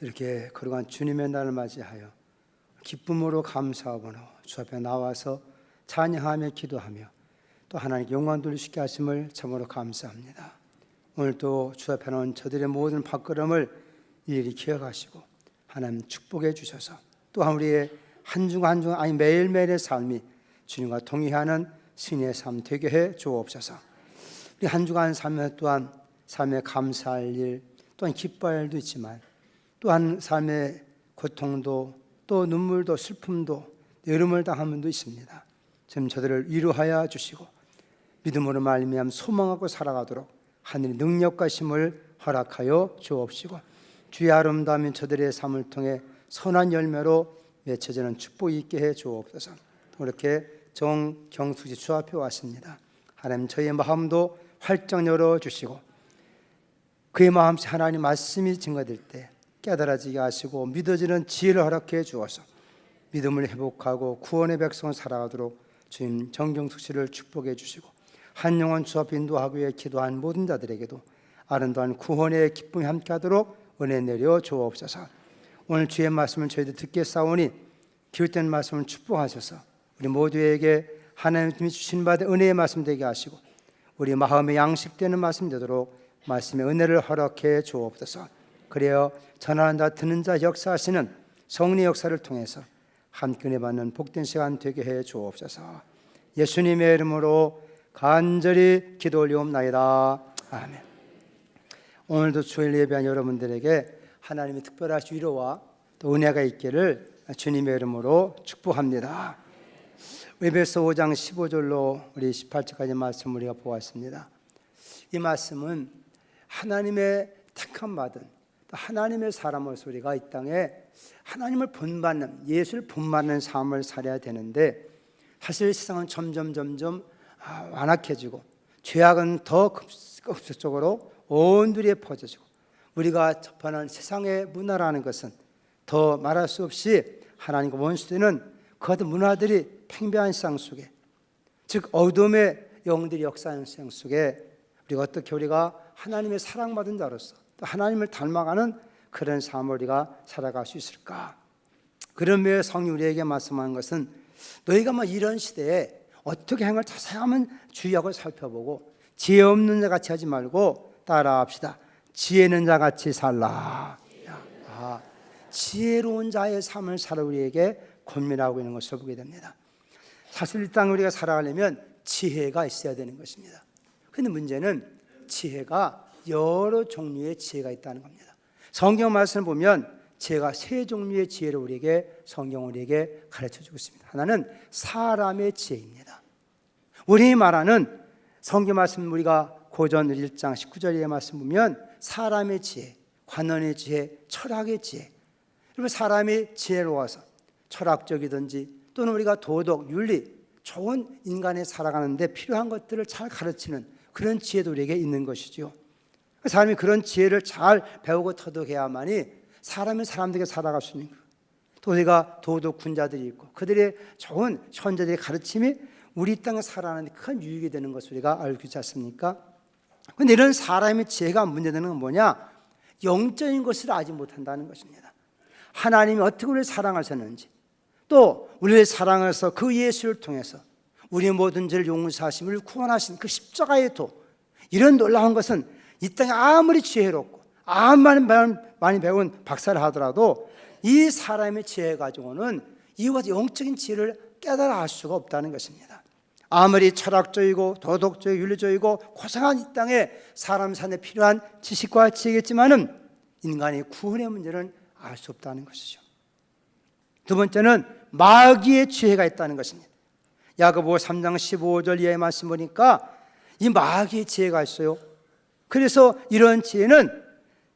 이렇게 거룩한 주님의 날을 맞이하여 기쁨으로 감사하고는 주 앞에 나와서 찬양하며 기도하며 또 하나님께 영광 돌리시게 하심을 참으로 감사합니다. 오늘도 주 앞에 나온 저들의 모든 발걸음을 일일이 기억하시고 하나님 축복해 주셔서 또한 우리의 한 중 한 중 아니 매일매일의 삶이 주님과 동의하는 신의 삶 되게 해 주옵소서. 우리 한 주간 삶에 또한 삶에 감사할 일 또한 기뻐할 일도 있지만 또한 삶의 고통도 또 눈물도 슬픔도 여름을 당한 분도 있습니다. 지금 저들을 위로하여 주시고 믿음으로 말미암아 소망하고 살아가도록 하늘의 능력과 힘을 허락하여 주옵시고 주의 아름다운 저들의 삶을 통해 선한 열매로 맺혀지는 축복이 있게 해 주옵소서. 그렇게 정경숙이 주 앞에 왔습니다. 하나님 저희의 마음도 활짝 열어주시고 그의 마음속에 하나님 말씀이 증거될 때 깨달아지게 하시고 믿어지는 지혜를 허락해 주어서 믿음을 회복하고 구원의 백성을 살아가도록 주님 정경숙 씨를 축복해 주시고 한 영혼 주 앞에 인도하기 위해 기도한 모든 자들에게도 아름다운 구원의 기쁨이 함께하도록 은혜 내려 주옵소서. 오늘 주의 말씀을 저희들 듣겠사오니 기울된 말씀을 축복하셔서 우리 모두에게 하나님이 주신 바 은혜의 말씀 되게 하시고 우리 마음에 양식되는 말씀 되도록 말씀의 은혜를 허락해 주옵소서. 그래야 전하는 자 듣는 자 역사하시는 성령의 역사를 통해서 함께 은혜 받는 복된 시간 되게 해 주옵소서. 예수님의 이름으로 간절히 기도 올리옵나이다. 아멘. 오늘도 주일 예배한 여러분들에게 하나님의 특별하신 위로와 또 은혜가 있기를 주님의 이름으로 축복합니다. 에베소 5장 15절로 우리 18절까지 말씀 우리가 보았습니다. 이 말씀은 하나님의 택함 받은 하나님의 사람으로서 우리가 이 땅에 하나님을 본받는 예수를 본받는 삶을 살아야 되는데 사실 세상은 점점 완악해지고 죄악은 더 급속적으로 온두리에 퍼져지고 우리가 접하는 세상의 문화라는 것은 더 말할 수 없이 하나님과 원수되는 그 어떤 문화들이 팽배한 세상 속에 즉 어둠의 영들이 역사하는 세상 속에 우리가 어떻게 우리가 하나님의 사랑받은 자로서 또 하나님을 닮아가는 그런 삶을 우리가 살아갈 수 있을까? 그런 면에 성령이 우리에게 말씀하는 것은 너희가 이런 시대에 어떻게 행을 자세히 한번 주의하고 살펴보고 지혜 없는 자 같이 하지 말고 따라합시다. 지혜 있는 자 같이 살라. 지혜로운 자의 삶을 살아 우리에게 권면하고 있는 것을 보게 됩니다. 사실 이 땅에 우리가 살아가려면 지혜가 있어야 되는 것입니다. 그런데 문제는 지혜가 여러 종류의 지혜가 있다는 겁니다. 성경 말씀을 보면 지혜가 세 종류의 지혜를 우리에게 성경은 우리에게 가르쳐주고 있습니다. 하나는 사람의 지혜입니다. 우리 말하는 성경 말씀 우리가 고전 1장 19절의 말씀 보면 사람의 지혜, 관원의 지혜, 철학의 지혜. 그러면 사람이 지혜로워서 철학적이든지 또는 우리가 도덕, 윤리, 좋은 인간에 살아가는데 필요한 것들을 잘 가르치는 그런 지혜도 우리에게 있는 것이죠. 사람이 그런 지혜를 잘 배우고 터득해야만이 사람이 사람들에게 살아갈 수 있는 거예요. 또 우리가 도덕 군자들이 있고 그들의 좋은 현자들의 가르침이 우리 땅에 살아가는 데 큰 유익이 되는 것을 우리가 알고 있지 않습니까? 그런데 이런 사람의 지혜가 문제되는 건 뭐냐? 영적인 것을 알지 못한다는 것입니다. 하나님이 어떻게 우리를 사랑하셨는지 또 우리를 사랑해서 그 예수를 통해서 우리의 모든 죄를 용서하시며 우리를 구원하신 그 십자가의 도 이런 놀라운 것은 이 땅에 아무리 지혜롭고 아무리 많이 배운 박사를 하더라도 이 사람의 지혜 가지고는 이와 같은 영적인 지혜를 깨달아 알 수가 없다는 것입니다. 아무리 철학적이고 도덕적이고 윤리적이고 고상한 이 땅에 사람 산에 필요한 지식과 지혜겠지만은 인간의 구원의 문제는 알 수 없다는 것이죠. 두 번째는 마귀의 지혜가 있다는 것입니다. 야고보 3장 15절 이하의 말씀 보니까 이 마귀의 지혜가 있어요. 그래서 이런 지혜는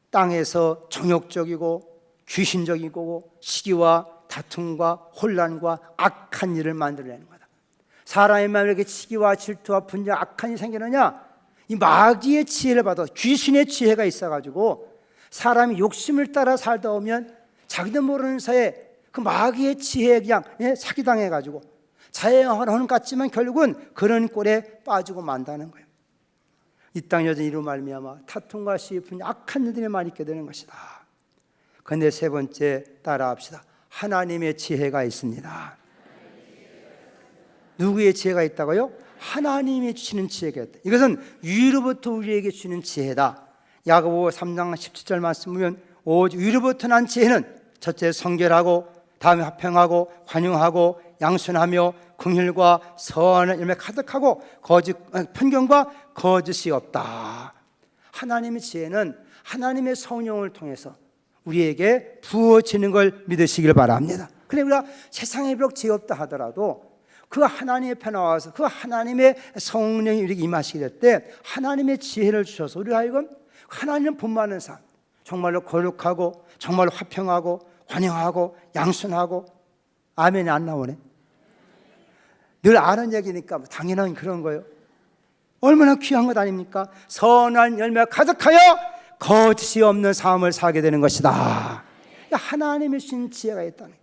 땅에서 정욕적이고 귀신적이고 시기와 다툼과 혼란과 악한 일을 만들어내는 거다. 사람의 마음에 이렇게 시기와 질투와 분쟁 악한 일이 생기느냐? 이 마귀의 지혜를 받아 귀신의 지혜가 있어가지고 사람이 욕심을 따라 살다 보면 자기도 모르는 사이에 그 마귀의 지혜에 그냥 사기당해가지고 자행하는 것 같지만 결국은 그런 꼴에 빠지고 만다는 거예요. 이 땅 여전히 이로 말미암아 다툼과 시기, 분쟁 악한 일들이 많이 있게 되는 것이다. 근데 세 번째 따라합시다. 하나님의 지혜가 있습니다. 누구의 지혜가 있다고요? 하나님이 주시는 지혜가 있다. 이것은 위로부터 우리에게 주는 지혜다. 야고보 3장 17절 말씀 보면 오직 위로부터 난 지혜는 첫째 성결하고 다음에 화평하고 관용하고 양순하며 긍휼과 선한 열매 가득하고 편견과 거짓이 없다. 하나님의 지혜는 하나님의 성령을 통해서 우리에게 부어지는 걸 믿으시길 바랍니다. 그래 우리가 세상에 비록 지혜 없다 하더라도 그 하나님 앞에 나와서 그 하나님의 성령이 우리에게 임하시게 될 때 하나님의 지혜를 주셔서 우리가 하여금 하나님을 본받는 삶, 정말로 거룩하고 정말로 화평하고 관용하고 양순하고 아멘이 안 나오네. 늘 아는 얘기니까 당연한 그런 거예요. 얼마나 귀한 것 아닙니까? 선한 열매가 가득하여 거짓이 없는 삶을 살게 되는 것이다. 하나님의 주신 지혜가 있다는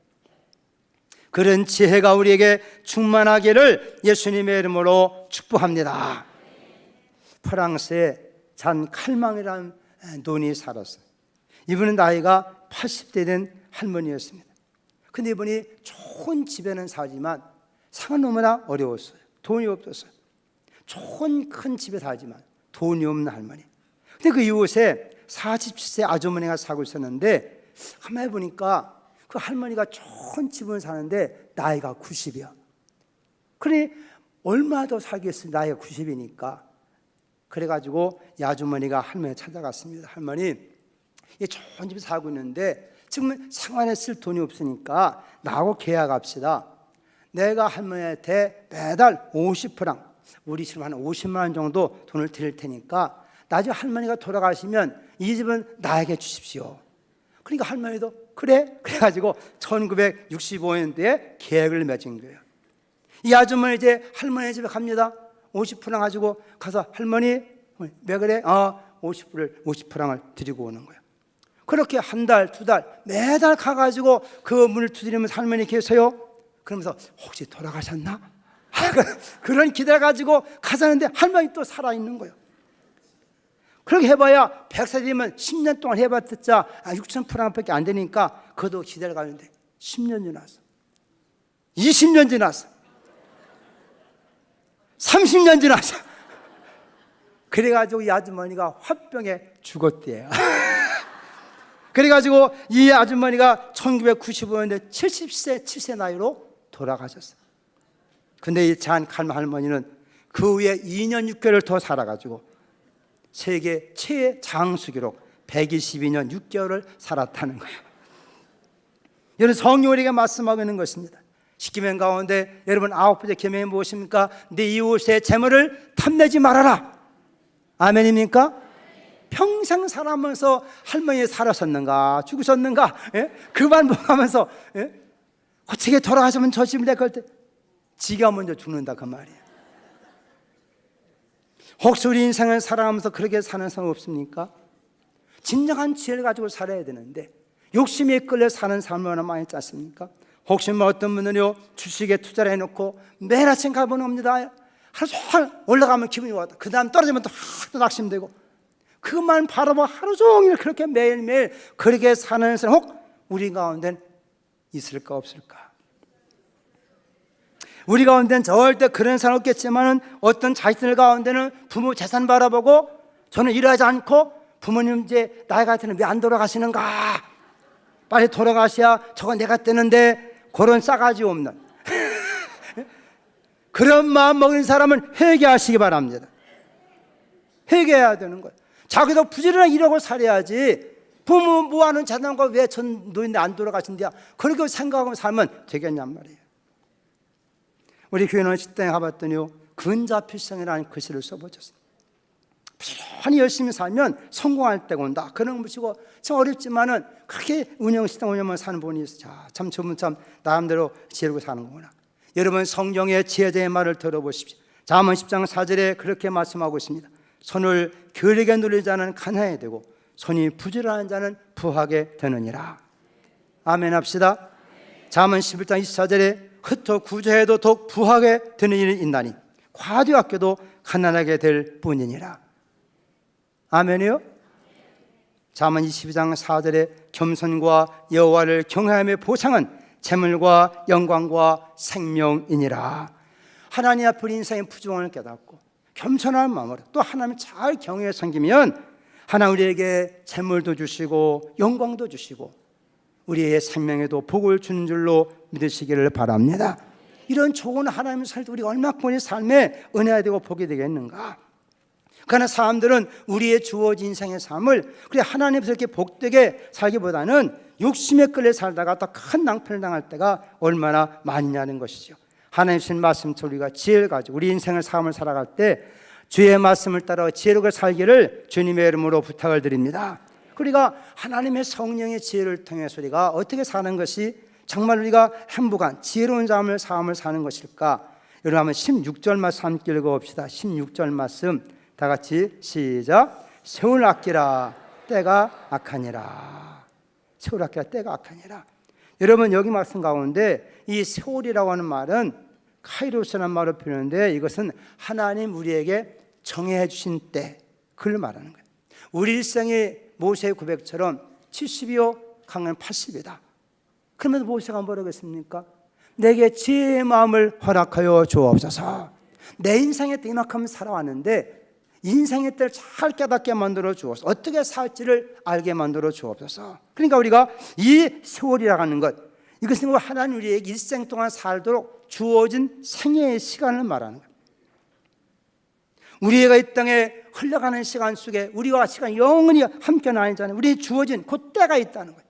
그런 지혜가 우리에게 충만하기를 예수님의 이름으로 축복합니다. 프랑스에 잔 칼망이라는 논이 살았어요. 이분은 나이가 80대 된 할머니였습니다. 근데 이분이 좋은 집에는 살지만 생활 너무나 어려웠어요. 돈이 없었어요. 좋은 큰 집에 살지만 돈이 없는 할머니. 근데 그 이웃에 47세 아주머니가 살고 있었는데 가만히 보니까 그 할머니가 좋은 집을 사는데 나이가 90이야. 그러니 얼마 더 살겠어요? 나이가 90이니까. 그래가지고 이 아주머니가 할머니 찾아갔습니다. 할머니, 이 좋은 집에 살고 있는데 지금 생활에 쓸 돈이 없으니까 나하고 계약합시다. 내가 할머니한테 매달 50프랑, 우리 지금 한 50만 원 정도 돈을 드릴 테니까 나중에 할머니가 돌아가시면 이 집은 나에게 주십시오. 그러니까 할머니도 그래? 그래가지고 1965년도에 계약을 맺은 거예요. 이 아주머니 이제 할머니 집에 갑니다. 50프랑 가지고 가서 할머니 왜 그래? 50프랑을 드리고 오는 거예요. 그렇게 한 달, 두 달, 매달 가가지고 그 문을 두드리면서 할머니 계세요? 그러면서 혹시 돌아가셨나? 그런 기다려가지고 가자는데 할머니 또 살아있는 거예요. 그렇게 해봐야 100세 되면 10년 동안 해봤자 6,000프랑밖에 안 되니까 그것도 기다려가는데 10년 지났어, 20년 지났어, 30년 지났어. 그래가지고 이 아주머니가 화병에 죽었대요. 그래가지고 이 아주머니가 1995년에 7세 나이로 돌아가셨어요. 근데 이 잔 칼마 할머니는 그 후에 2년 6개월을 더 살아가지고 세계 최애 장수 기록 122년 6개월을 살았다는 거예요. 여러분, 성경이 우리에게 말씀하고 있는 것입니다. 십계명 가운데 여러분 9번째 계명이 무엇입니까? 네 이웃의 재물을 탐내지 말아라. 아멘입니까? 평생 살아면서 할머니 살아셨는가 죽으셨는가, 예? 그만 보면서, 예? 어떻게 돌아가시면 저 집을 내걸 때 지가 먼저 죽는다 그 말이에요. 혹시 우리 인생을 살아가면서 그렇게 사는 사람 없습니까? 진정한 지혜를 가지고 살아야 되는데 욕심에 끌려 사는 삶을 얼마나 많이 짰습니까? 혹시 어떤 분은요 주식에 투자를 해놓고 매일 아침 가보는겁니다. 하루 종일 올라가면 기분이 좋았다. 그 다음 떨어지면 또 낙심되고 그것만 바라보고 하루 종일 그렇게 매일매일 그렇게 사는 사람 혹 우리 가운데는 있을까 없을까? 우리 가운데는 절대 그런 사람 없겠지만 어떤 자식들 가운데는 부모 재산 바라보고 저는 일하지 않고 부모님 이제 나이 같으면 왜 안 돌아가시는가? 빨리 돌아가셔야 저거 내가 뜨는데 그런 싸가지 없는 그런 마음 먹는 사람은 회개하시기 바랍니다. 회개해야 되는 거예요. 자기도 부지런하게 일하고 살아야지 부모 모아놓은 재산과 왜 전 노인데 안 돌아가신대야 그렇게 생각하고 살면 되겠냔 말이에요. 우리 교회는 식당에 가봤더니요 근자필성이라는 글씨를 써보셨어요. 부지런히 열심히 살면 성공할 때가 온다 그런 것이고 참 어렵지만은 그렇게 식당 운영만 사는 분이 있어요. 참 저분 참 나름대로 지혜롭게 사는 거구나. 여러분 성경의 지혜자의 말을 들어보십시오. 잠언 10장 4절에 그렇게 말씀하고 있습니다. 손을 게으르게 누리는 자는 가난하게 되고 손이 부지런한 자는 부하게 되느니라. 아멘 합시다. 잠언 11장 24절에 흩어 구제해도 더욱 부하게 되는 일이 있나니 과도 아껴도 가난하게 될 뿐이니라. 아멘이요? 잠언 22장 4절에 겸손과 여호와를 경외함의 보상은 재물과 영광과 생명이니라. 하나님 앞에 인생의 부족함을 깨닫고 겸손한 마음으로 또 하나님 잘 경외해 섬기면 하나님 우리에게 재물도 주시고 영광도 주시고 우리의 생명에도 복을 주는 줄로 믿으시기를 바랍니다. 이런 좋은 하나님을 살 때 우리가 얼마큼 우리 삶에 은혜가 되고 복이 되겠는가. 그러나 사람들은 우리의 주어진 인생의 삶을 그래 하나님 앞에서 이렇게 복되게 살기보다는 욕심에 끌려 살다가 더 큰 낭패를 당할 때가 얼마나 많냐는 것이죠. 하나님 주신 말씀처럼 우리가 지혜를 가지고 우리 인생을 삶을 살아갈 때 주의 말씀을 따라 지혜롭게 살기를 주님의 이름으로 부탁을 드립니다. 우리가 하나님의 성령의 지혜를 통해서 우리가 어떻게 사는 것이 정말 우리가 행복한 지혜로운 삶을 사는 것일까? 여러분 한번 16절 말씀 함께 읽어봅시다. 16절 말씀 다 같이 시작. 세월 아끼라 때가 악하니라. 세월 아끼라 때가 악하니라. 여러분 여기 말씀 가운데 이 세월이라고 하는 말은 카이로스라는 말로 표현하는데 이것은 하나님 우리에게 정해 주신 때 그걸 말하는 거예요. 우리 일생의 모세의 고백처럼 70이요 강은 80이다. 그러면서 모세가 뭐라고 했습니까? 내게 지혜의 마음을 허락하여 주옵소서. 내 인생에 이만큼 살아왔는데 인생의 때를 잘 깨닫게 만들어 주옵소서. 어떻게 살지를 알게 만들어 주옵소서. 그러니까 우리가 이 세월이라고 하는 것, 이것은 하나님 우리에게 일생 동안 살도록 주어진 생애의 시간을 말하는 거예요. 우리가 이 땅에 흘러가는 시간 속에 우리와 시간 영원히 함께 나뉘잖아요. 우리 주어진 그 때가 있다는 거예요.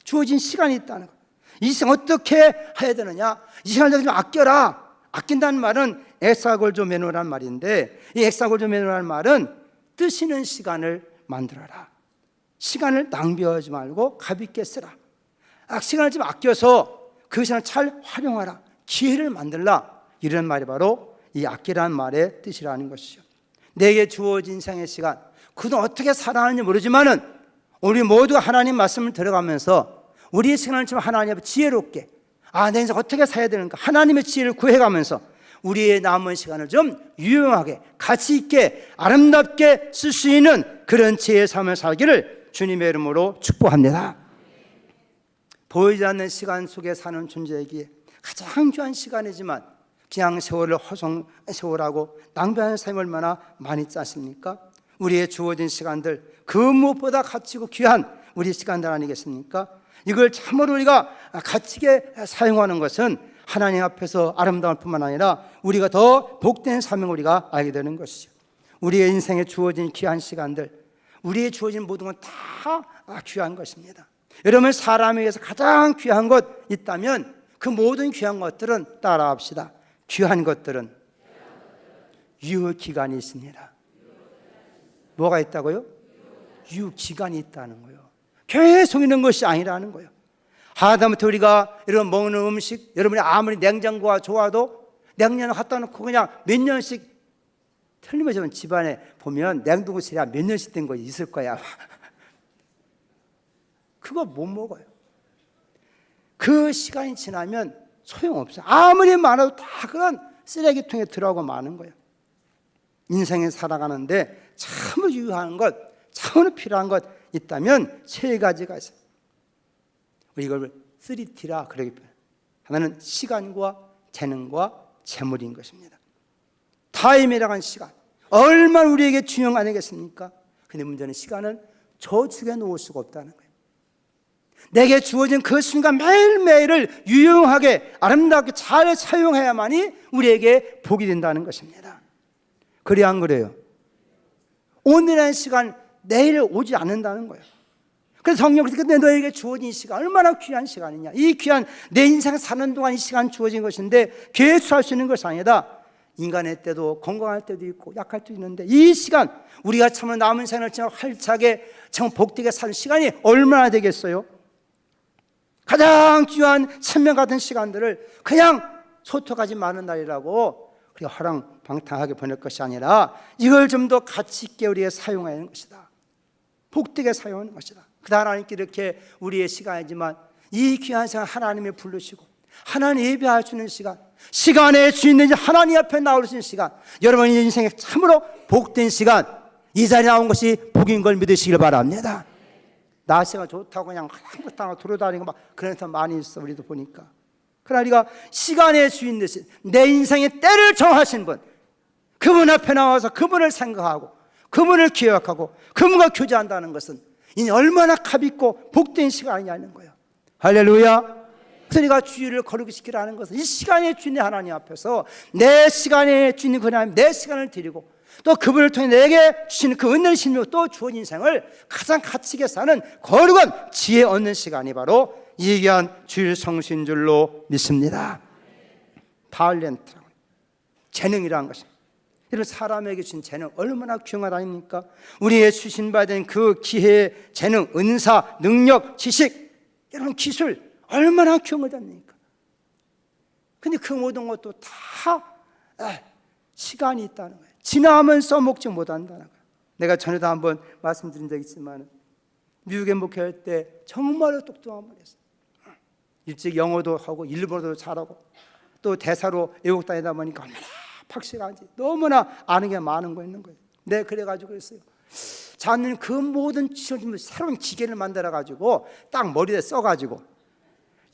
주어진 시간이 있다는 거예요. 이 시간 어떻게 해야 되느냐? 이 시간을 좀 아껴라. 아낀다는 말은 엑사골조메노라는 말인데 이 엑사골조메노라는 말은 뜨시는 시간을 만들어라. 시간을 낭비하지 말고 가볍게 쓰라. 시간을 좀 아껴서 그 시간을 잘 활용하라. 기회를 만들라. 이런 말이 바로 이 아끼라는 말의 뜻이라는 것이죠. 내게 주어진 인생의 시간, 그동안 어떻게 살아왔는지 모르지만은 우리 모두가 하나님 말씀을 들어가면서 우리의 시간을 좀 하나님 앞에 지혜롭게 내 인생 어떻게 살아야 되는가 하나님의 지혜를 구해가면서 우리의 남은 시간을 좀 유용하게 가치 있게 아름답게 쓸 수 있는 그런 지혜의 삶을 살기를 주님의 이름으로 축복합니다. 보이지 않는 시간 속에 사는 존재이기에 가장 귀한 시간이지만 그냥 세월을 세월하고 낭비하는 삶이 얼마나 많이 있지 않습니까? 우리의 주어진 시간들 그 무엇보다 가치고 귀한 우리 시간들 아니겠습니까? 이걸 참으로 우리가 가치 있게 사용하는 것은 하나님 앞에서 아름다울 뿐만 아니라 우리가 더 복된 삶을 우리가 알게 되는 것이죠. 우리의 인생에 주어진 귀한 시간들, 우리의 주어진 모든 건 다 귀한 것입니다. 여러분 사람에게서 가장 귀한 것 있다면 그 모든 귀한 것들은 따라합시다. 귀한 것들은 유효기간이 있습니다. 뭐가 있다고요? 유효기간이 있다는 거예요. 계속 있는 것이 아니라는 거예요. 하다못해 우리가 이런 먹는 음식, 여러분이 아무리 냉장고가 좋아도 냉장고에 갖다 놓고 그냥 몇 년씩 틀림없이 집안에 보면 냉동실에 몇 년씩 된 거 있을 거야. 그거 못 먹어요. 그 시간이 지나면 소용없어요. 아무리 많아도 다 그런 쓰레기통에 들어가고 마는 거예요. 인생에 살아가는데 참으로 유효한 것, 참으로 필요한 것 있다면 세 가지가 있어요. 우리 이걸 3T라 그러기 때문에 하나는 시간과 재능과 재물인 것입니다. 타임이라고 하는 시간 얼마나 우리에게 중요한 거 아니겠습니까? 근데 문제는 시간을 저축해 놓을 수가 없다는 거예요. 내게 주어진 그 순간 매일매일을 유용하게 아름답게 잘 사용해야만이 우리에게 복이 된다는 것입니다. 그래야 안 그래요? 오늘의 시간 내일 오지 않는다는 거예요. 그래서 성령께서 너에게 주어진 시간 얼마나 귀한 시간이냐. 이 귀한 내 인생 사는 동안 이 시간 주어진 것인데 계속 할 수 있는 것이 아니다. 인간의 때도 건강할 때도 있고 약할 때도 있는데 이 시간 우리가 참으로 남은 생을 참 활차게 참 복되게 사는 시간이 얼마나 되겠어요? 가장 귀한 천명 같은 시간들을 그냥 소통하지 마는 날이라고 그렇게 허랑방탕하게 보낼 것이 아니라 이걸 좀 더 가치 있게 우리가 사용하는 것이다. 복되게 사용하는 것이다. 그 하나님께 이렇게 우리의 시간이지만 이 귀한 시간 하나님이 부르시고 하나님 예배할 수 있는 시간, 시간의 주인된 하나님 앞에 나올 수 있는 시간, 여러분의 인생에 참으로 복된 시간, 이 자리에 나온 것이 복인 걸 믿으시길 바랍니다. 날씨가 좋다고 그냥 한바탕 돌아다니고 막 그런 사람 많이 있어. 우리도 보니까. 그러나 우리가 시간의 주인 되신 내 인생의 때를 정하신 분, 그분 앞에 나와서 그분을 생각하고 그분을 기억하고 그분과 교제한다는 것은 이 얼마나 값있고 복된 시간이냐는 거예요. 할렐루야. 그래서 우리가 주의를 거룩히 지키라는 것은 이 시간의 주인 하나님 앞에서 내 시간의 주인 그 하나님, 내 시간을 드리고 또 그분을 통해 내게 주시는 그 은혜를 신으로 또 주어진 인생을 가장 가치 있게 사는 거룩한 지혜 얻는 시간이 바로 이 귀한 주일 성수인 줄로 믿습니다. 탤런트, 재능이라는 것입니다. 이런 사람에게 주신 재능 얼마나 귀한 것 아닙니까? 우리의 주신 받은 그 기회, 재능, 은사, 능력, 지식, 이런 기술 얼마나 귀한 것 아닙니까? 근데 그 모든 것도 다 시간이 있다는 거예요. 지나면 써먹지 못한다는 거예요. 내가 전에도 한번 말씀드린 적이 있지만 미국에 목회할 때 정말로 똑똑한 분이었어요. 일찍 영어도 하고 일본어도 잘하고 또 대사로 외국 다니다 보니까 얼마나 박시간지 너무나 아는 게 많은 거 있는 거예요. 네, 그래가지고 그랬어요. 자는 그 모든 지식을 새로운 기계를 만들어가지고 딱 머리에 써가지고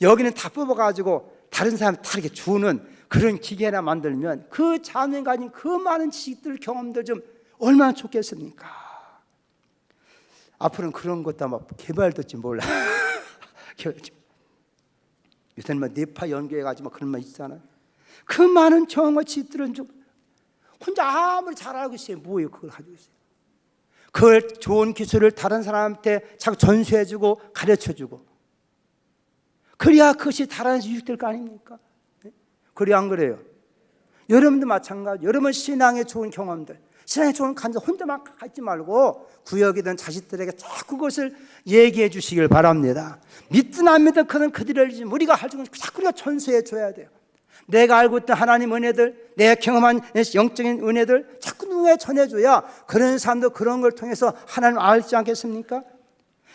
여기는 다 뽑아가지고 다른 사람 다 이렇게 주는 그런 기계나 만들면 그 자는 가진 그 많은 지식들, 경험들 좀 얼마나 좋겠습니까? 앞으로는 그런 것도 아마 개발될지 몰라. 요새는 뭐 뇌파 연구해가지고 그런 말 있잖아요. 그 많은 경험과 지식들은 좀 혼자 아무리 잘 알고 있어요. 뭐예요? 그걸 가지고 있어요. 그 좋은 기술을 다른 사람한테 자꾸 전수해주고 가르쳐주고 그래야 그것이 다른 유익될 거 아닙니까? 그래야 안 그래요? 여러분도 마찬가지. 여러분 신앙의 좋은 경험들, 신앙의 좋은 간증 혼자만 갖지 말고 구역이든 자식들에게 자꾸 그것을 얘기해 주시길 바랍니다. 믿든 안 믿든 그들을 우리가 할 수 있는 자꾸 우리가 전수해 줘야 돼요. 내가 알고 있던 하나님 은혜들, 내가 경험한 영적인 은혜들 자꾸 누군가에 전해줘야 그런 사람도 그런 걸 통해서 하나님 알지 않겠습니까?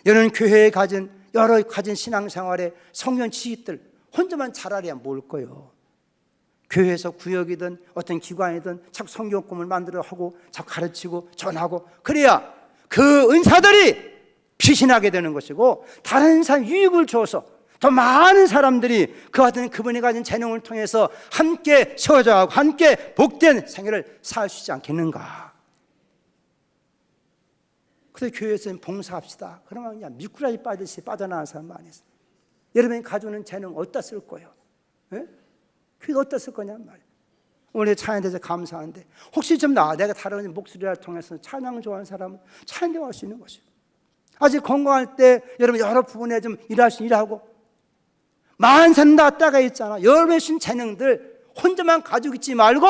여러분 교회에 가진 여러 가진 신앙생활의 성경 지식들 혼자만 잘 알아야 뭘 거요. 교회에서 구역이든 어떤 기관이든 자꾸 성경 꿈을 만들어 하고 자꾸 가르치고 전하고 그래야 그 은사들이 피신하게 되는 것이고 다른 사람 유익을 줘서 더 많은 사람들이 그 같은 그분이 가진 재능을 통해서 함께 세워져가고 함께 복된 생애를 살 수 있지 않겠는가. 그래서 교회에서는 봉사합시다. 그러면 그냥 미꾸라지 빠듯이 빠져나가는 사람 많이 있어요. 여러분이 가져오는 재능 어디다 쓸 거예요? 예? 그게 어디다 쓸 거냐 말이에요. 오늘 찬양에 대해서 감사한데 혹시 좀 내가 다른 목소리를 통해서 찬양 좋아하는 사람은 찬양에 갈 수 있는 것이에요. 아직 건강할 때 여러분 여러 부분에 좀 일할 수 일하고 만산다 때가 있잖아. 여러분의 신 재능들 혼자만 가지고 있지 말고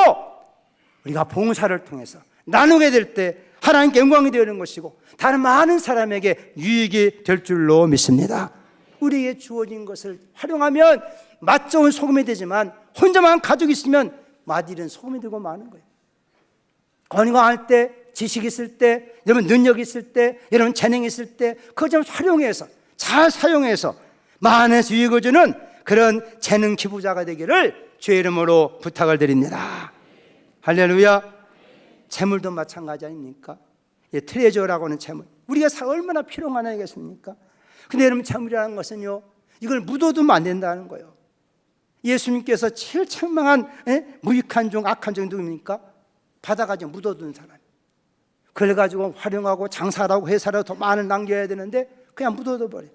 우리가 봉사를 통해서 나누게 될 때 하나님께 영광이 되는 것이고 다른 많은 사람에게 유익이 될 줄로 믿습니다. 우리에게 주어진 것을 활용하면 맛 좋은 소금이 되지만 혼자만 가지고 있으면 맛이른 소금이 되고 마는 거예요. 건강할 때, 지식 있을 때, 여러분 능력 있을 때, 여러분 재능 있을 때 그걸 좀 활용해서 잘 사용해서 많은 유익을 주는 그런 재능 기부자가 되기를 주의 이름으로 부탁을 드립니다. 할렐루야. 재물도 마찬가지 아닙니까? 트레저라고 하는 재물 우리가 얼마나 필요한 아니겠습니까? 근데 여러분 재물이라는 것은요 이걸 묻어두면 안 된다는 거예요. 예수님께서 제일 책망한 무익한 종 악한 종이 누굽니까? 받아가지고 묻어두는 사람. 그걸 가지고 활용하고 장사라고 회사라고 더 많은 남겨야 되는데 그냥 묻어둬 버려요.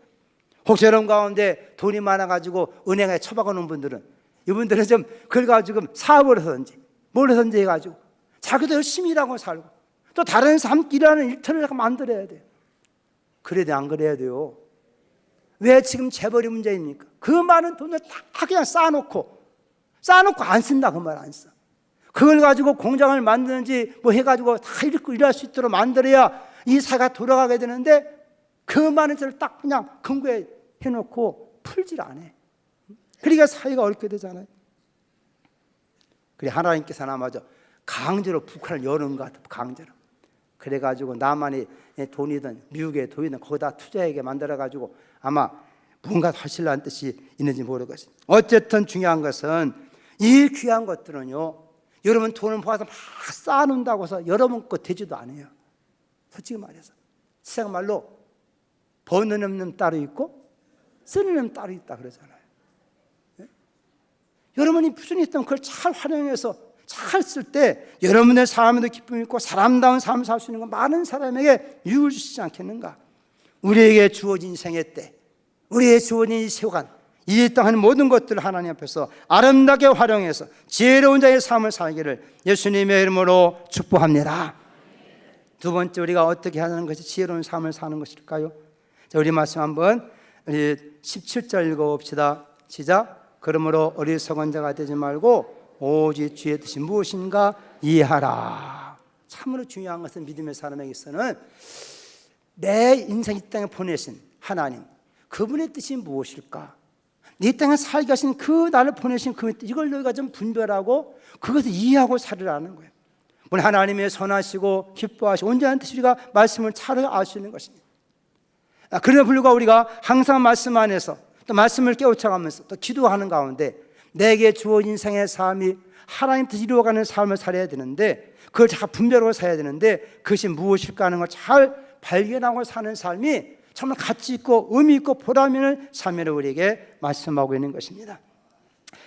혹시 여러분 가운데 돈이 많아가지고 은행에 처박아 놓은 분들은 이분들은 좀 그걸 가지고 사업을 하든지 뭘 하든지 해가지고 자기도 열심히 일하고 살고 또 다른 사람 일하는 일터를 만들어야 돼요. 그래야 돼, 안 그래야 돼요? 왜 지금 재벌이 문제입니까? 그 많은 돈을 다 그냥 쌓아놓고 안 쓴다 그 말 안 써. 그걸 가지고 공장을 만드는지 뭐 해가지고 다 일할 수 있도록 만들어야 이 사회가 돌아가게 되는데 그 많은 돈을 딱 그냥 금고에 해놓고 풀질 않아. 그러니까 사회가 얽게 되잖아요. 그래 하나님께서는 아마도 강제로 북한을 여는 것 같아. 강제로. 그래가지고 남한의 돈이든 미국의 돈이든 거기다 투자하게 만들어가지고 아마 뭔가 하시려는 뜻이 있는지 모르겠어요. 어쨌든 중요한 것은 이 귀한 것들은요 여러분 돈을 모아서 막 쌓아놓는다고 해서 여러분 거 되지도 않아요. 솔직히 말해서 세상 말로 버는 놈 따로 있고 쓰는 놈 따로 있다 그러잖아요. 예? 여러분이 부준이 있다면 그걸 잘 활용해서 잘 쓸 때 여러분의 삶에도 기쁨이 있고 사람다운 삶을 살 수 있는 건 많은 사람에게 유익을 주시지 않겠는가? 우리에게 주어진 생애 때, 우리에게 주어진 이 시간, 이 땅 하는 모든 것들을 하나님 앞에서 아름답게 활용해서 지혜로운 자의 삶을 살기를 예수님의 이름으로 축복합니다. 두 번째, 우리가 어떻게 하는 것이 지혜로운 삶을 사는 것일까요? 자, 우리 말씀 한번 17절 읽어봅시다. 시작. 그러므로 어리석은 자가 되지 말고 오직 주의 뜻이 무엇인가 이해하라. 참으로 중요한 것은 믿음의 사람에게서는 내 인생 이 땅에 보내신 하나님, 그분의 뜻이 무엇일까? 이 땅에 살게 하신 그 나를 보내신 그 뜻, 이걸 너희가 좀 분별하고 그것을 이해하고 살으라는 거예요. 우리 하나님의 선하시고 기뻐하시고 온전한 뜻이 우리가 말씀을 잘 알 수 있는 것입니다. 그러나 불구하고 우리가 항상 말씀 안에서 또 말씀을 깨우쳐가면서 또 기도하는 가운데 내게 주어진 인생의 삶이 하나님 뜻이 이루어가는 삶을 살아야 되는데 그걸 잘 분별하고 살아야 되는데 그것이 무엇일까 하는 걸 잘 발견하고 사는 삶이 정말 가치 있고 의미 있고 보람 있는 삶이라고 우리에게 말씀하고 있는 것입니다.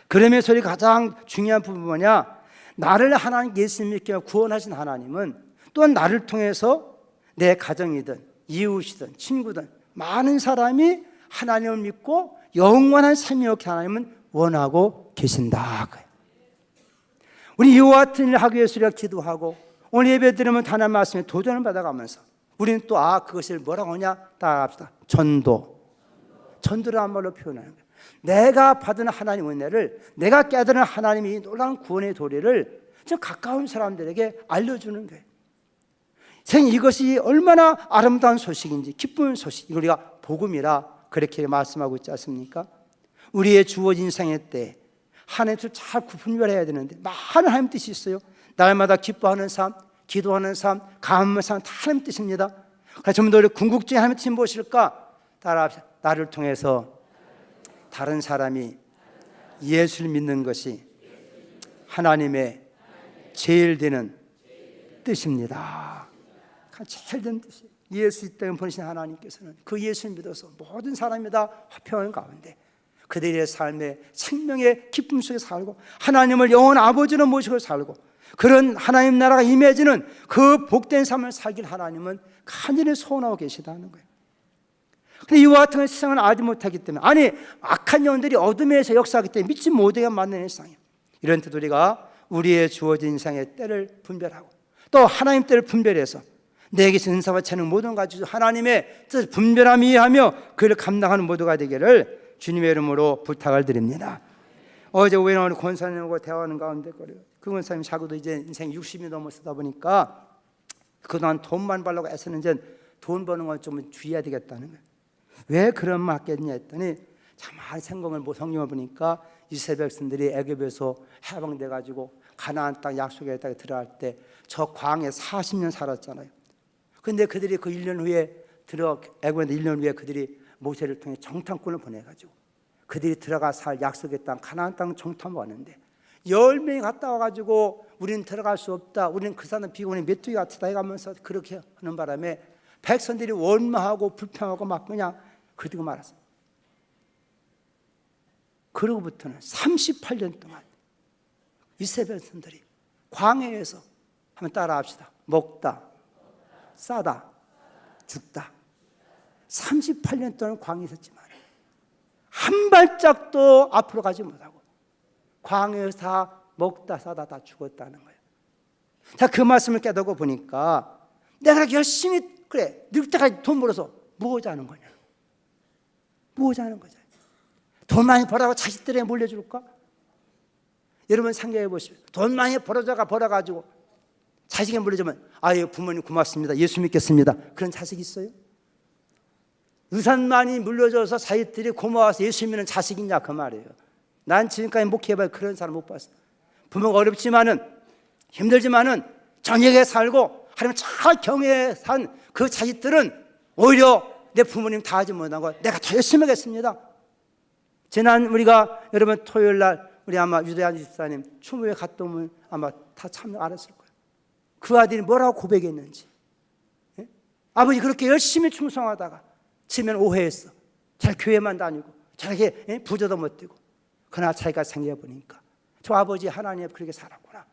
그러면서 우리 가장 중요한 부분은 뭐냐? 나를 하나님 예수 믿게 구원하신 하나님은 또한 나를 통해서 내 가정이든 이웃이든 친구든 많은 사람이 하나님을 믿고 영원한 삶이 없게 하나님은 원하고 계신다. 우리 이와 같은 일을 하기 위해서 우리가 기도하고 오늘 예배 드리면 하나님 말씀에 도전을 받아가면서 우리는 또 그것을 뭐라고 하냐? 따라합시다. 전도라는 말로 표현하는 거예요. 내가 받은 하나님 은혜를, 내가 깨달은 하나님이 놀라운 구원의 도리를 좀 가까운 사람들에게 알려주는 거예요. 이것이 얼마나 아름다운 소식인지, 기쁜 소식, 이걸 우리가 복음이라 그렇게 말씀하고 있지 않습니까? 우리의 주어진 생애 때 하나님 뜻을 잘 분별해야 되는데 많은 하나님 뜻이 있어요. 날마다 기뻐하는 삶, 기도하는 삶, 감사하는 삶 다 하나님 뜻입니다. 그래서 좀 더 궁극적인 하나님 뜻이 무엇일까? 따라합시다. 나를 통해서 다른 사람이 예수를 믿는 것이 하나님의 제일 되는 뜻입니다. 제일 되는 뜻이에요. 예수 이 땅에 보내신 하나님께서는 그 예수를 믿어서 모든 사람이 다 화평하는 가운데 그들의 삶의 생명의 기쁨 속에 살고 하나님을 영원 아버지로 모시고 살고 그런 하나님 나라가 임해지는 그 복된 삶을 살길 하나님은 간절히 소원하고 계시다는 거예요. 근데 이와 같은 세상은 알지 못하기 때문에 악한 영들이 어둠에서 역사하기 때문에 믿지 못하게 만드는 세상이에요. 이런 뜻 우리가 우리의 주어진 인생의 때를 분별하고 또 하나님 때를 분별해서 내게 은사와 재능 모든 가지고 하나님의 뜻을 분별하며 이해하며 그를 감당하는 모두가 되기를 주님의 이름으로 부탁을 드립니다. 어제 오후에 우리 권사님하고 대화하는 가운데 그 권사님 자고도 이제 인생 60이 넘어서다 보니까 그동안 돈만 벌려고 애쓰는데 돈 버는 건 좀 주의해야 되겠다는 거예요. 왜 그런 말 하겠냐 했더니 참 생각을 성경을 보니까 이스라엘 백성들이 애굽에서 해방돼 가지고 가나안 땅 약속의 땅에 들어갈 때 저 광에 40년 살았잖아요. 근데 그들이 그 1년 후에 애굽에 1년 후에 그들이 모세를 통해 정탐꾼을 보내가지고 그들이 들어가 살 약속의 땅 가나안 땅 정탐 왔는데 10명이 갔다 와가지고 우리는 들어갈 수 없다, 우리는 그 산은 비고니 메뚜기 같다 해가면서 그렇게 하는 바람에 백성들이 원망하고 불평하고 막 그냥 그러고 말았어요. 그러고부터는 38년 동안 이스라엘 백성들이 광야에서 한번 따라합시다. 먹다, 싸다, 죽다. 38년 동안 광야에 있었지만 한 발짝도 앞으로 가지 못하고 광야에서 다 먹다 싸다 다 죽었다는 거예요. 자, 그 말씀을 깨닫고 보니까 내가 열심히 그래 늙을 때까지 돈 벌어서 무엇 하는 거냐? 무엇 하는 거냐? 돈 많이 벌어가지고 자식들에게 물려줄까? 여러분 생각해 보십시오. 돈 많이 벌어가지고 자식에게 물려주면 아유 부모님 고맙습니다, 예수 믿겠습니다, 그런 자식 있어요? 유산 많이 물려줘서 자식들이 고마워서 예수 믿는 자식 있냐 그 말이에요. 난 지금까지 목회해봐야 그런 사람 못 봤어. 부모가 어렵지만은 힘들지만은 정의하게 살고 하나님 잘 경외해 산 그 자식들은 오히려 내 부모님 다 하지 못하고 내가 더 열심히 하겠습니다. 지난 우리가 여러분 토요일 날 우리 아마 유대한 집사님 추모에 갔다 오면 아마 다 참 알았을 거예요. 그 아들이 뭐라고 고백했는지. 예? 아버지 그렇게 열심히 충성하다가 치면 오해했어. 잘 교회만 다니고 저렇게 부자도 못 되고. 그러나 자기가 생각해보니까 저 아버지 하나님 그렇게 살았구나.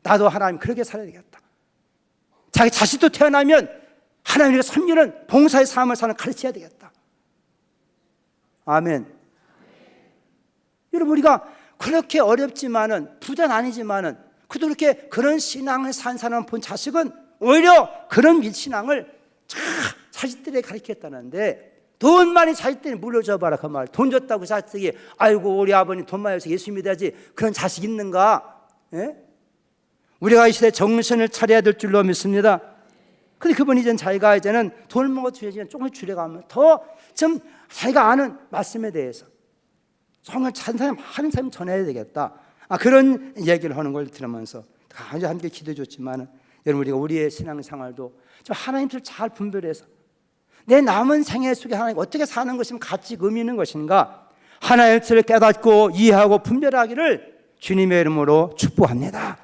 나도 하나님 그렇게 살아야 되겠다. 자기 자식도 태어나면 하나님께 섬기는 봉사의 삶을 사는 가르쳐야 되겠다. 아멘. 여러분, 우리가 그렇게 어렵지만은 부자는 아니지만은 그도 그렇게 그런 신앙을 산 사람 본 자식은 오히려 그런 신앙을 자식들에게 가르쳤다는데, 돈 많이 자식들이 물려줘봐라 그 말. 돈 줬다고 자식이 아이고 우리 아버님 돈 많이 줘서 예수 믿어야지, 그런 자식 있는가? 예? 우리가 이 시대에 정신을 차려야 될 줄로 믿습니다. 근데 그분이 이제는 돈을 먹어도 조금씩 줄여가면 더 좀 자기가 아는 말씀에 대해서 정말 찬사람 하는 사람이 전해야 되겠다. 그런 얘기를 하는 걸 들으면서 아주 함께 기도해 줬지만, 여러분, 우리가 우리의 신앙생활도 좀 하나님을 잘 분별해서 내 남은 생애 속에 하나님 어떻게 사는 것이면 가치 의미 있는 것인가, 하나님의 뜻을 깨닫고 이해하고 분별하기를 주님의 이름으로 축복합니다.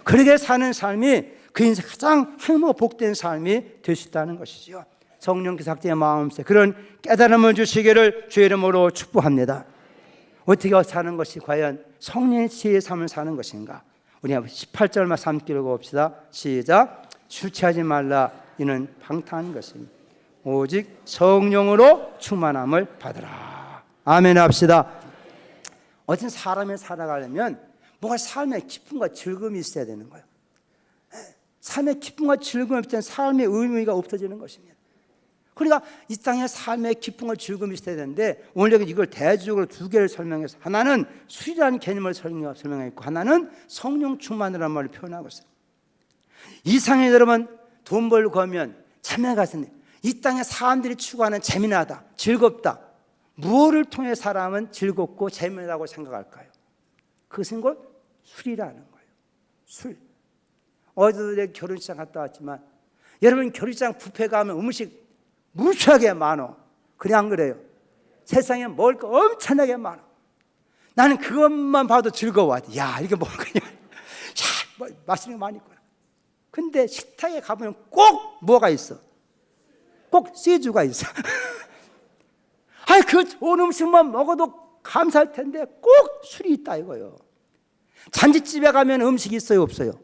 그렇게 사는 삶이 그 인생 가장 행복 복된 삶이 될 수 있다는 것이죠. 성령 기삭제의 마음새 그런 깨달음을 주시기를 주의 이름으로 축복합니다. 어떻게 사는 것이 과연 성령의 지혜의 삶을 사는 것인가? 우리 18절 말씀 함께 읽어봅시다. 시작. 술 취하지 말라. 이는 방탕한 것입니다. 오직 성령으로 충만함을 받으라. 아멘 합시다. 어떤 사람이 살아가려면 뭔가 삶에 기쁨과 즐거움이 있어야 되는 거예요. 삶에 기쁨과 즐거움이 없으면 삶의 의미가 없어지는 것입니다. 그러니까 이 땅에 삶의 기쁨과 즐거움이 있어야 되는데, 오늘 이걸 대조적으로 두 개를 설명해서, 하나는 술이라는 개념을 설명했고 하나는 성령 충만이라는 말을 표현하고 있어요. 이 세상에 여러분 돈 벌고 가면 재미가 같은데, 이 땅에 사람들이 추구하는 재미나다, 즐겁다, 무엇을 통해 사람은 즐겁고 재미나다고 생각할까요? 그것은 곧 술이라는 거예요. 술. 어제도 내가 결혼식장 갔다 왔지만, 여러분 결혼식장 뷔페 가면 음식 무수하게 많어. 그래 안 그래요? 세상에 먹을 거 엄청나게 많아. 나는 그것만 봐도 즐거워. 야, 이게 먹을 거냐? 야, 맛있는 거 많이 있구나. 근데 식탁에 가보면 꼭 뭐가 있어? 꼭 소주가 있어. 아니, 그 좋은 음식만 먹어도 감사할 텐데 꼭 술이 있다 이거요. 잔치집에 가면 음식이 있어요, 없어요?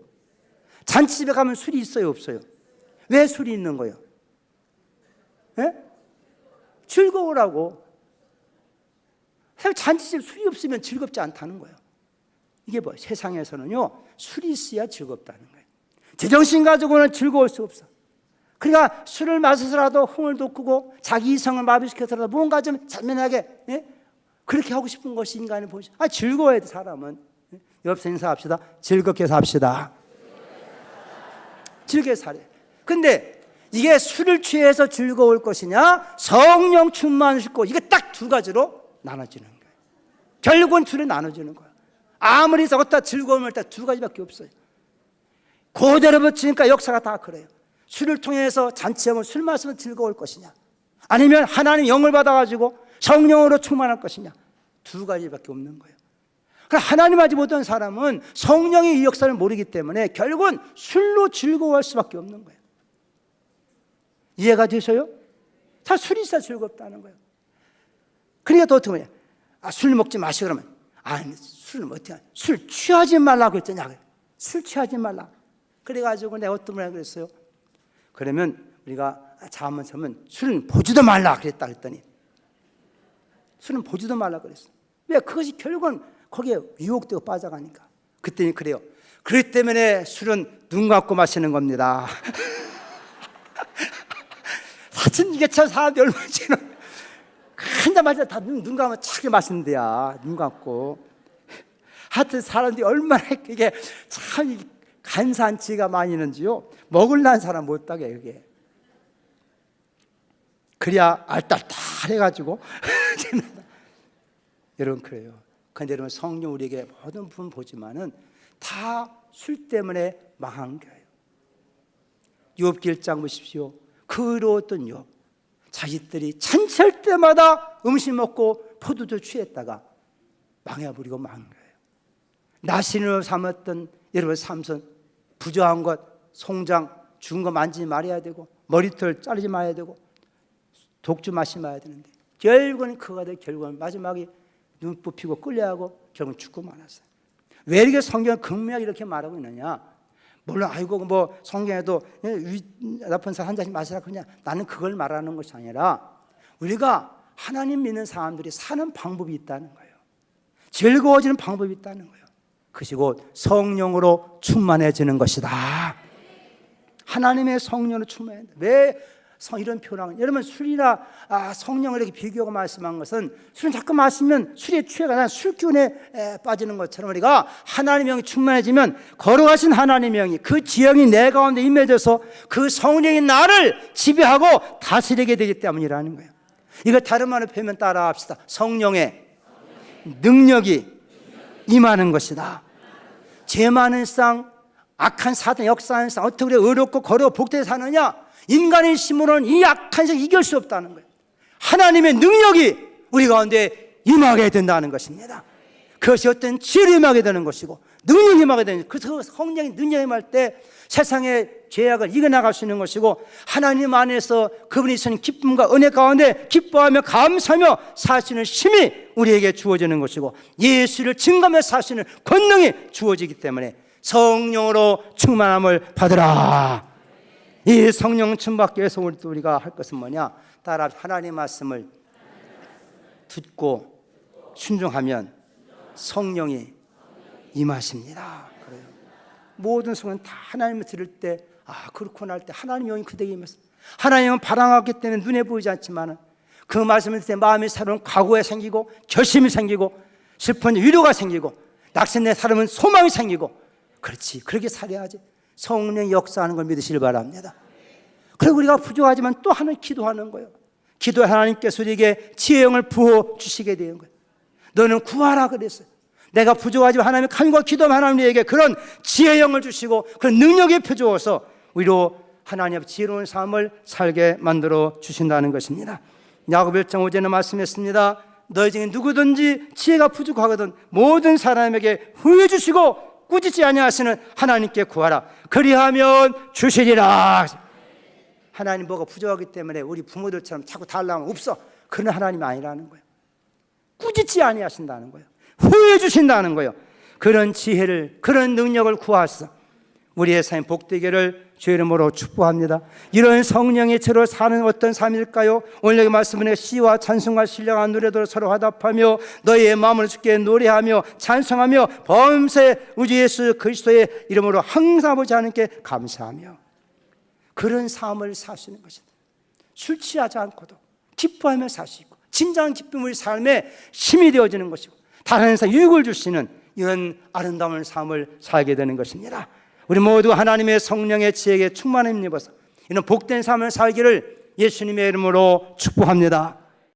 잔치집에 가면 술이 있어요, 없어요? 왜 술이 있는 거예요? 예? 즐거우라고. 잔치집 술이 없으면 즐겁지 않다는 거예요. 이게 뭐 세상에서는요, 술이 있어야 즐겁다는 거예요. 제정신 가지고는 즐거울 수 없어. 그러니까 술을 마셔서라도 흥을 돋구고 자기 이성을 마비시켜서라도 뭔가 좀 잔면하게, 예? 그렇게 하고 싶은 것이 인간의 본性. 즐거워야 돼, 사람은. 옆에서 인사합시다. 즐겁게 삽시다. 즐겁게 살아요. 근데 이게 술을 취해서 즐거울 것이냐, 성령 충만하실 것, 이게 딱 두 가지로 나눠지는 거예요. 결국은 둘이 나눠지는 거예요. 아무리 적었다 즐거움을 딱 두 가지밖에 없어요. 그대로 붙이니까 역사가 다 그래요. 술을 통해서 잔치하면 술 마시면 즐거울 것이냐, 아니면 하나님 영을 받아가지고 성령으로 충만할 것이냐, 두 가지밖에 없는 거예요. 그러니까 하나님 알지 못한 사람은 성령의 이 역사를 모르기 때문에 결국은 술로 즐거워할 수밖에 없는 거예요. 이해가 되셔요? 다 술이 있어야 즐겁다는 거예요. 그러니까 또 어떻게 하냐, 술 먹지 마시고 그러면, 술을 어떻게 하냐, 술 취하지 말라고 했더냐, 술 취하지 말라. 그래가지고 내가 어떤 분이 그랬어요. 그러면 우리가 잠을 자면 술은 보지도 말라 그랬다 그랬더니, 술은 보지도 말라 그랬어. 왜? 그것이 결국은 거기에 유혹되고 빠져가니까. 그랬더니 그래요. 그렇기 때문에 술은 눈 감고 마시는 겁니다. 사실 이게 참 사람들이 얼마나 지금 한잔마자 다 눈 감으면 차게 마시는데야, 눈 감고. 하여튼 사람들이 얼마나 이게 참 간산치가 많이 있는지요. 먹을란 사람 못 따게 이게. 그래야 알딸딸해가지고. 여러분 그래요. 근데 여러분 성령 우리에게 모든 부분 보지만은 다 술 때문에 망한 거예요. 욥기 1장 보십시오. 그로웠던 욥, 자식들이 잔치할 때마다 음식 먹고 포도주 취했다가 망해버리고 망한 거예요. 나신으로 삼았던 여러분 삼손, 부정한 것, 송장, 죽은 거 만지지 말아야 되고, 머리털 자르지 말아야 되고, 독주 마시마야 되는데 결국은 그가 돼 결국은 마지막에 눈 뽑히고 끌려하고 결국은 죽고 말았어요. 왜 이렇게 성경은 극명하게 이렇게 말하고 있느냐? 물론 아이고 뭐 성경에도 나쁜 사람 한 잔씩 마시라 그러냐? 나는 그걸 말하는 것이 아니라 우리가 하나님 믿는 사람들이 사는 방법이 있다는 거예요. 즐거워지는 방법이 있다는 거예요. 그것이 곧 성령으로 충만해지는 것이다. 하나님의 성령으로 충만해. 왜 이런 표현을 여러분 술이나 성령을 이렇게 비교하고 말씀한 것은 술은 자꾸 마시면 술에 취해가 술 기운에 빠지는 것처럼 우리가 하나님의 영이 충만해지면 걸어가신 하나님의 영이 그 지형이 내 가운데 임해져서 그 성령이 나를 지배하고 다스리게 되기 때문이라는 거예요. 이거 다른 말로 표현 따라 합시다. 성령의 능력이 임하는 것이다. 죄 많은 상, 악한 사단 역사하는 상, 어떻게 의롭고 거룩고 복되게 사느냐? 인간의 힘으로는 이 악한 세상 이길 수 없다는 거예요. 하나님의 능력이 우리 가운데 임하게 된다는 것입니다. 그것이 어떤 지혜로 임하게 되는 것이고 능력이 임하게 되는 것이고 그 성령이 능력이 임할 때 세상의 죄악을 이겨나갈 수 있는 것이고 하나님 안에서 그분이 주시는 기쁨과 은혜 가운데 기뻐하며 감사하며 사시는 힘이 우리에게 주어지는 것이고 예수를 증거하며 사시는 권능이 주어지기 때문에 성령으로 충만함을 받으라. 이 성령 충만받기 위해서 우리가 할 것은 뭐냐? 따라 하나님의 말씀을 듣고 순종하면 성령이 임하십니다. 그래요. 모든 성은 다 하나님을 들을 때 그렇구나 할 때 하나님의 영이 그대에게 임해서 하나님의 영은 바람하기 때문에 눈에 보이지 않지만 그 말씀을 듣을 때 마음이 새로운 각오가 생기고 결심이 생기고 슬픈 위로가 생기고 낙심된 사람은 소망이 생기고 그렇지 그렇게 살아야지. 성령이 역사하는 걸 믿으시길 바랍니다. 그리고 우리가 부족하지만 또 하나님 기도하는 거예요. 기도해 하나님께서 우리에게 지혜의 영을 부어 주시게 되는 거예요. 너는 구하라 그랬어요. 내가 부족하지만 하나님의 간구와 기도하면 하나님 우리에게 그런 지혜의 영을 주시고 그런 능력이 펴주어서 우리로 하나님의 지혜로운 삶을 살게 만들어 주신다는 것입니다. 야고보 1장 5절에 말씀했습니다. 너희 중에 누구든지 지혜가 부족하거든 모든 사람에게 후회 주시고 꾸짖지 아니하시는 하나님께 구하라. 그리하면 주시리라. 하나님 뭐가 부족하기 때문에 우리 부모들처럼 자꾸 달라면 없어. 그런 하나님이 아니라는 거예요. 꾸짖지 아니하신다는 거예요. 후회 주신다는 거예요. 그런 지혜를 그런 능력을 구하사 우리의 삶 복되기를 주의 이름으로 축복합니다. 이런 성령의 채로 사는 어떤 삶일까요? 오늘 여기 말씀은 시와 찬송과 신령한 노래도 서로 화답하며 너희의 마음을 주께 노래하며 찬송하며 범세 우주 예수 그리스도의 이름으로 항상 아버지 하나님께 감사하며 그런 삶을 사시는 것이다. 술 취하지 않고도 기뻐하며 사시고 진정한 기쁨이 우리 삶에 힘이 되어지는 것이고 다른 사람 유익을 주시는 이런 아름다운 삶을 살게 되는 것입니다. 우리 모두 하나님의 성령의 지혜에 충만함을 입어서 이런 복된 삶을 살기를 예수님의 이름으로 축복합니다.